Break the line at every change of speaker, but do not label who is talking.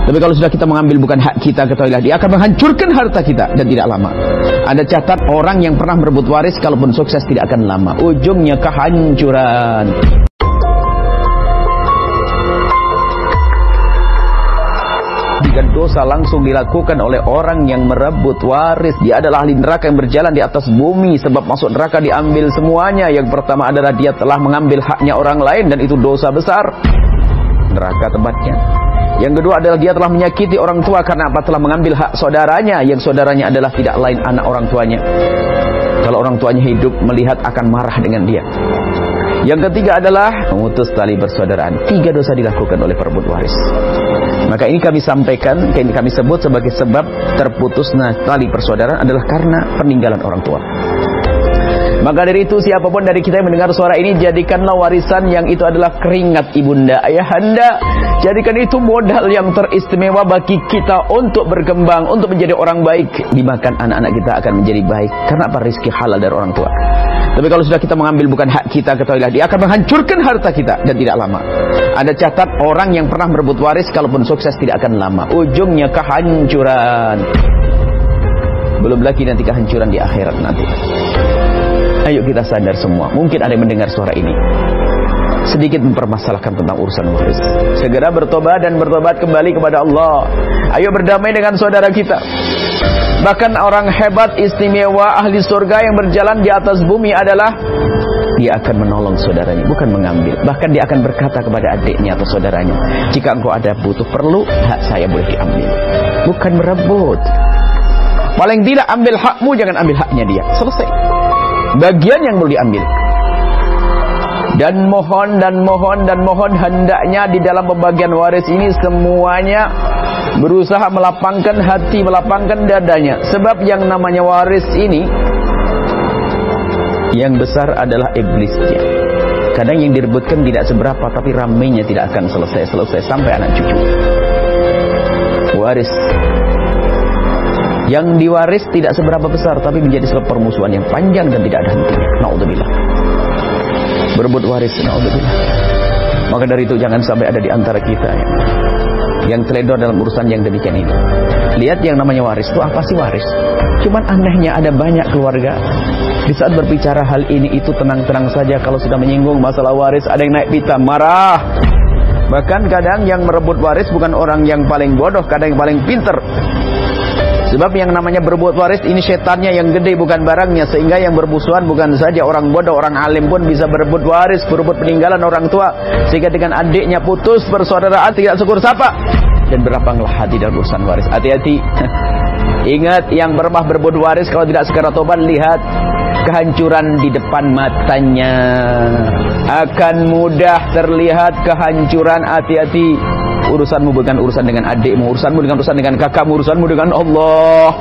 Tapi kalau sudah kita mengambil bukan hak kita, ketahuilah dia akan menghancurkan harta kita dan tidak lama. Anda catat, orang yang pernah merebut waris kalaupun sukses tidak akan lama, ujungnya kehancuran. Jika dosa langsung dilakukan oleh orang yang merebut waris, dia adalah ahli neraka yang berjalan di atas bumi. Sebab masuk neraka diambil semuanya. Yang pertama adalah dia telah mengambil haknya orang lain, dan itu dosa besar. Neraka tempatnya. Yang kedua adalah dia telah menyakiti orang tua. Karena apa? Telah mengambil hak saudaranya, yang saudaranya adalah tidak lain anak orang tuanya. Kalau orang tuanya hidup, melihat akan marah dengan dia. Yang ketiga adalah memutus tali persaudaraan. 3 dosa dilakukan oleh perebut waris. Maka ini kami sampaikan, ini kami sebut sebagai sebab terputusnya tali persaudaraan adalah karena peninggalan orang tua. Maka dari itu, siapapun dari kita yang mendengar suara ini, jadikanlah warisan yang itu adalah keringat ibunda, ayahanda. Jadikan itu modal yang teristimewa bagi kita untuk berkembang, untuk menjadi orang baik. Dimakan anak-anak kita akan menjadi baik. Karena apa? Rizki halal dari orang tua. Tapi kalau sudah kita mengambil bukan hak kita, ketahuilah dia akan menghancurkan harta kita dan tidak lama. Anda catat, orang yang pernah merebut waris kalaupun sukses tidak akan lama, ujungnya kehancuran. Belum lagi nanti kehancuran di akhirat nanti. Ayo kita sadar semua. Mungkin ada yang mendengar suara ini sedikit mempermasalahkan tentang urusan waris. Segera bertobat dan bertobat kembali kepada Allah. Ayo berdamai dengan saudara kita. Bahkan orang hebat, istimewa, ahli surga yang berjalan di atas bumi adalah dia akan menolong saudaranya, bukan mengambil. Bahkan dia akan berkata kepada adiknya atau saudaranya, jika engkau ada butuh perlu, hak saya boleh diambil. Bukan merebut. Paling tidak ambil hakmu, jangan ambil haknya dia. Selesai. Bagian yang boleh diambil. Dan mohon hendaknya di dalam pembagian waris ini semuanya berusaha melapangkan hati, melapangkan dadanya. Sebab yang namanya waris ini, yang besar adalah iblisnya. Kadang yang direbutkan tidak seberapa, tapi ramainya tidak akan selesai sampai anak cucu. Waris yang diwaris tidak seberapa besar, tapi menjadi sebab permusuhan yang panjang dan tidak ada hentinya. Naudzubillah. Berebut waris, naudzubillah. Maka dari itu jangan sampai ada di antara kita yang teledor dalam urusan yang demikian ini. Lihat yang namanya waris itu apa sih waris? Cuman anehnya ada banyak keluarga di saat berbicara hal ini itu tenang-tenang saja. Kalau sudah menyinggung masalah waris, ada yang naik pitam, marah. Bahkan kadang yang merebut waris bukan orang yang paling bodoh, kadang yang paling pinter. Sebab yang namanya berebut waris ini setannya yang gede, bukan barangnya. Sehingga yang bermusuhan bukan saja orang bodoh, orang alim pun bisa berebut waris, berebut peninggalan orang tua. Sehingga dengan adiknya putus persaudaraan, tidak syukur sapa. Dan berlapanglah hati dalam urusan waris. Hati-hati. Ingat, yang pernah berebut waris kalau tidak segera tobat, lihat kehancuran di depan matanya. Akan mudah terlihat kehancuran. Hati-hati. Urusanmu bukan urusan dengan adikmu, urusanmu dengan kakakmu, urusanmu dengan Allah.